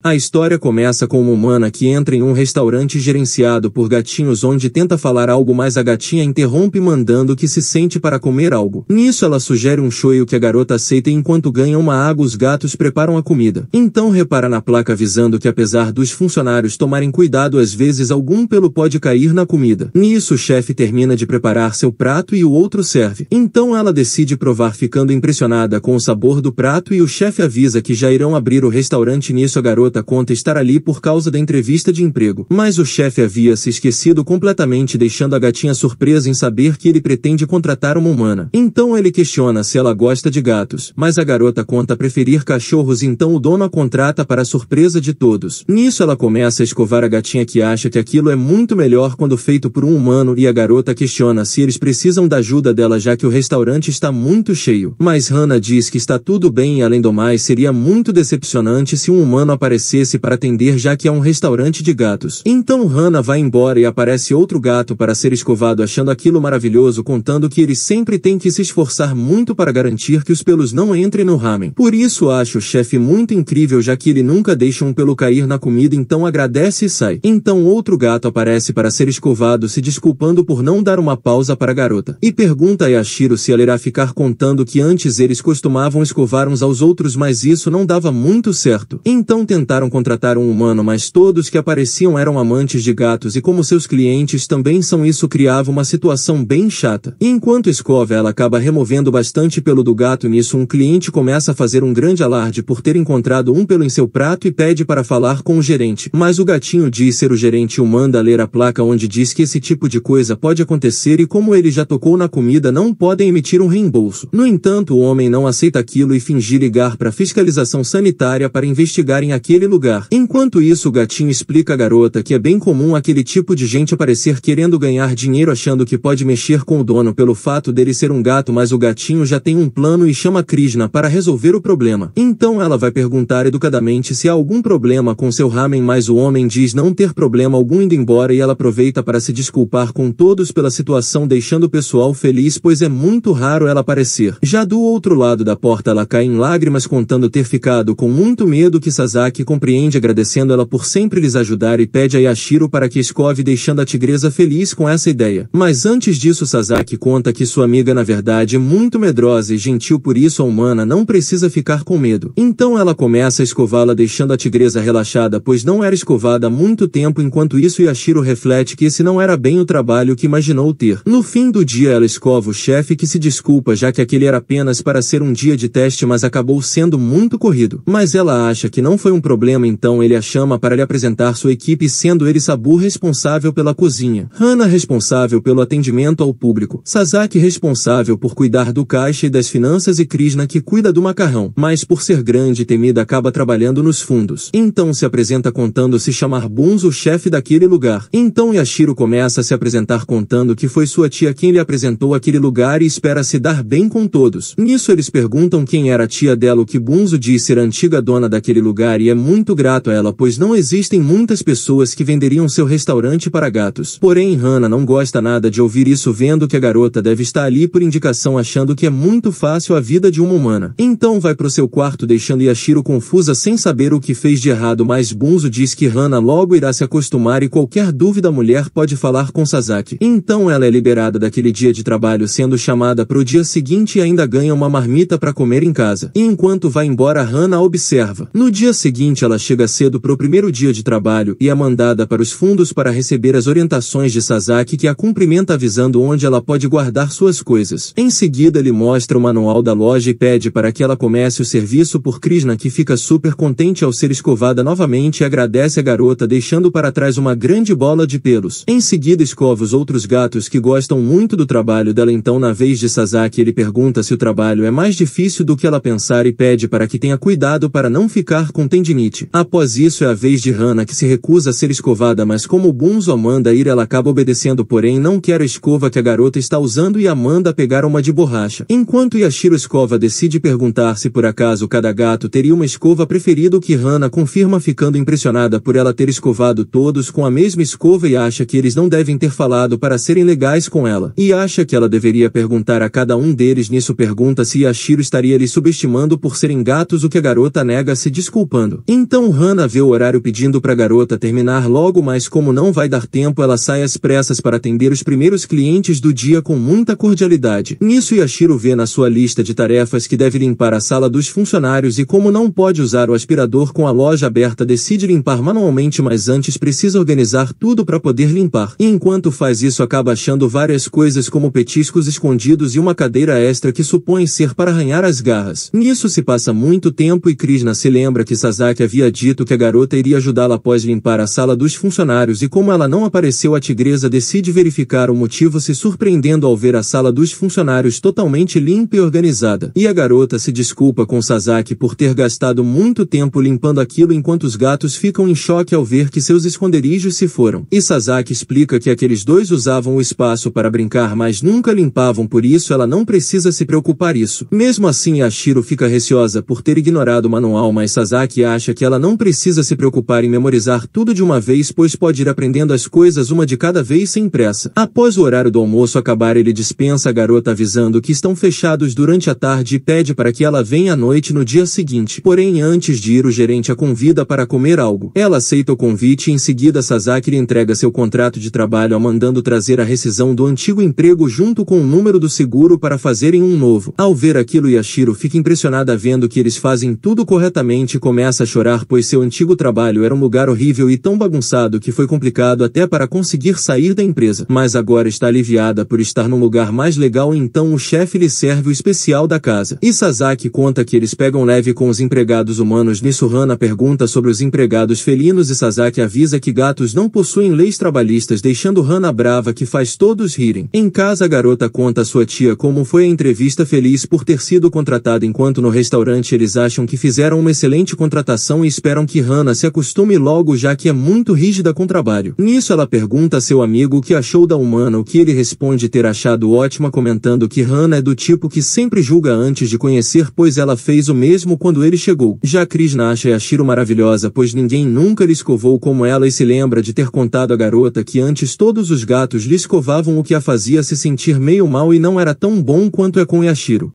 A história começa com uma humana que entra em um restaurante gerenciado por gatinhos onde tenta falar algo, mas a gatinha interrompe mandando que se sente para comer algo. Nisso ela sugere um shoyu que a garota aceita e enquanto ganha uma água os gatos preparam a comida. Então repara na placa avisando que apesar dos funcionários tomarem cuidado às vezes algum pelo pode cair na comida. Nisso o chefe termina de preparar seu prato e o outro serve. Então ela decide provar ficando impressionada com o sabor do prato e o chefe avisa que já irão abrir o restaurante. Nisso a garota conta estar ali por causa da entrevista de emprego, mas o chefe havia se esquecido completamente, deixando a gatinha surpresa em saber que ele pretende contratar uma humana. Então ele questiona se ela gosta de gatos, mas a garota conta preferir cachorros, então o dono a contrata para a surpresa de todos. Nisso ela começa a escovar a gatinha que acha que aquilo é muito melhor quando feito por um humano e a garota questiona se eles precisam da ajuda dela já que o restaurante está muito cheio. Mas Hannah diz que está tudo bem e além do mais seria muito decepcionante se um humano aparecesse para atender já que é um restaurante de gatos. Então Hannah vai embora e aparece outro gato para ser escovado achando aquilo maravilhoso, contando que ele sempre tem que se esforçar muito para garantir que os pelos não entrem no ramen. Por isso acha o chefe muito incrível já que ele nunca deixa um pelo cair na comida, então agradece e sai. Então outro gato aparece para ser escovado se desculpando por não dar uma pausa para a garota. E pergunta a Yashiro se ela irá ficar, contando que antes eles costumavam escovar uns aos outros mas isso não dava muito certo. Então tentaram contratar um humano mas todos que apareciam eram amantes de gatos e como seus clientes também são, isso criava uma situação bem chata. E enquanto escova ela acaba removendo bastante pelo do gato. Nisso um cliente começa a fazer um grande alarde por ter encontrado um pelo em seu prato e pede para falar com o gerente. Mas o gatinho diz ser o gerente e o manda ler a placa onde diz que esse tipo de coisa pode acontecer e como ele já tocou na comida não podem emitir um reembolso. No entanto o homem não aceita aquilo e finge ligar para a fiscalização sanitária para investigarem aquele lugar. Enquanto isso o gatinho explica à garota que é bem comum aquele tipo de gente aparecer querendo ganhar dinheiro achando que pode mexer com o dono pelo fato dele ser um gato, mas o gatinho já tem um plano e chama Krishna para resolver o problema. Então ela vai perguntar educadamente se há algum problema com seu ramen, mas o homem diz não ter problema algum indo embora e ela aproveita para se desculpar com todos pela situação, deixando o pessoal feliz pois é muito raro ela aparecer. Já do outro lado da porta ela cai em lágrimas contando ter ficado com muito medo, que Sasaki compreende agradecendo ela por sempre lhes ajudar e pede a Yashiro para que escove, deixando a tigresa feliz com essa ideia. Mas antes disso Sasaki conta que sua amiga na verdade é muito medrosa e gentil, por isso a humana não precisa ficar com medo. Então ela começa a escová-la deixando a tigresa relaxada pois não era escovada há muito tempo. Enquanto isso Yashiro reflete que esse não era bem o trabalho que imaginou ter. No fim do dia ela escova o chefe que se desculpa já que aquele era apenas para ser um dia de teste mas acabou sendo muito corrido. Mas ela acha que não foi um problema, então ele a chama para lhe apresentar sua equipe, sendo ele Sabu responsável pela cozinha, Hannah responsável pelo atendimento ao público, Sasaki responsável por cuidar do caixa e das finanças e Krishna que cuida do macarrão, mas por ser grande e temida acaba trabalhando nos fundos. Então se apresenta contando se chamar Bunzo, o chefe daquele lugar. Então Yashiro começa a se apresentar contando que foi sua tia quem lhe apresentou aquele lugar e espera se dar bem com todos. Nisso eles perguntam quem era a tia dela, o que Bunzo diz ser a antiga dona daquele lugar e é muito grato a ela pois não existem muitas pessoas que venderiam seu restaurante para gatos. Porém Hannah não gosta nada de ouvir isso, vendo que a garota deve estar ali por indicação, achando que é muito fácil a vida de uma humana. Então vai pro seu quarto deixando Yashiro confusa sem saber o que fez de errado, mas Bunzo diz que Hannah logo irá se acostumar e qualquer dúvida a mulher pode falar com Sasaki. Então ela é liberada daquele dia de trabalho, sendo chamada pro dia seguinte e ainda ganha uma marmita para comer em casa. E enquanto vai embora Hannah observa. No dia seguinte ela chega cedo pro primeiro dia de trabalho e é mandada para os fundos para receber as orientações de Sasaki, que a cumprimenta avisando onde ela pode guardar suas coisas. Em seguida ele mostra o manual da loja e pede para que ela comece o serviço por Krishna, que fica super contente ao ser escovada novamente e agradece a garota deixando para trás uma grande bola de pelos. Em seguida escova os outros gatos que gostam muito do trabalho dela. Então na vez de Sasaki ele pergunta se o trabalho é mais difícil do que ela pensar e pede para que tenha cuidado para não ficar com tendinite. Após isso é a vez de Hannah, que se recusa a ser escovada, mas como Bunzo a manda ir ela acaba obedecendo, porém não quer a escova que a garota está usando e a manda pegar uma de borracha. Enquanto Yashiro escova decide perguntar se por acaso cada gato teria uma escova preferida, o que Hannah confirma ficando impressionada por ela ter escovado todos com a mesma escova e acha que eles não devem ter falado para serem legais com ela. E acha que ela deveria perguntar a cada um deles. Nisso pergunta se Yashiro estaria lhe subestimando por serem gatos, o que a garota nega se desculpando. Então Hana vê o horário pedindo pra garota terminar logo, mas como não vai dar tempo, ela sai às pressas para atender os primeiros clientes do dia com muita cordialidade. Nisso Yashiro vê na sua lista de tarefas que deve limpar a sala dos funcionários e como não pode usar o aspirador com a loja aberta, decide limpar manualmente, mas antes precisa organizar tudo para poder limpar. E enquanto faz isso acaba achando várias coisas como petiscos escondidos e uma cadeira extra que supõe ser para arranhar as garras. Nisso se passa muito tempo e Krishna se lembra que Sasaki havia dito que a garota iria ajudá-la após limpar a sala dos funcionários e como ela não apareceu, a tigresa decide verificar o motivo, se surpreendendo ao ver a sala dos funcionários totalmente limpa e organizada. E a garota se desculpa com Sasaki por ter gastado muito tempo limpando aquilo, enquanto os gatos ficam em choque ao ver que seus esconderijos se foram. E Sasaki explica que aqueles dois usavam o espaço para brincar, mas nunca limpavam, por isso ela não precisa se preocupar isso. Mesmo assim, Yashiro fica receosa por ter ignorado o manual, mas Sasaki acha que ela não precisa se preocupar em memorizar tudo de uma vez, pois pode ir aprendendo as coisas uma de cada vez sem pressa. Após o horário do almoço acabar, ele dispensa a garota avisando que estão fechados durante a tarde e pede para que ela venha à noite no dia seguinte. Porém, antes de ir, o gerente a convida para comer algo. Ela aceita o convite e em seguida Sasaki lhe entrega seu contrato de trabalho, mandando trazer a rescisão do antigo emprego junto com o número do seguro para fazerem um novo. Ao ver aquilo, Yashiro fica impressionada vendo que eles fazem tudo corretamente e começa a chorar, pois seu antigo trabalho era um lugar horrível e tão bagunçado que foi complicado até para conseguir sair da empresa. Mas agora está aliviada por estar num lugar mais legal, e então o chefe lhe serve o especial da casa. E Sasaki conta que eles pegam leve com os empregados humanos. Nisso Hana pergunta sobre os empregados felinos e Sasaki avisa que gatos não possuem leis trabalhistas, deixando Hana brava, que faz todos rirem. Em casa, a garota conta à sua tia como foi a entrevista, feliz por ter sido contratada, enquanto no restaurante eles acham que fizeram uma excelente contratação e esperam que Hana se acostume logo, já que é muito rígida com o trabalho. Nisso ela pergunta a seu amigo o que achou da humana, o que ele responde ter achado ótima, comentando que Hana é do tipo que sempre julga antes de conhecer, pois ela fez o mesmo quando ele chegou. Já Krishna acha Yashiro maravilhosa, pois ninguém nunca lhe escovou como ela, e se lembra de ter contado à garota que antes todos os gatos lhe escovavam, o que a fazia se sentir meio mal e não era tão bom quanto é com Yashiro.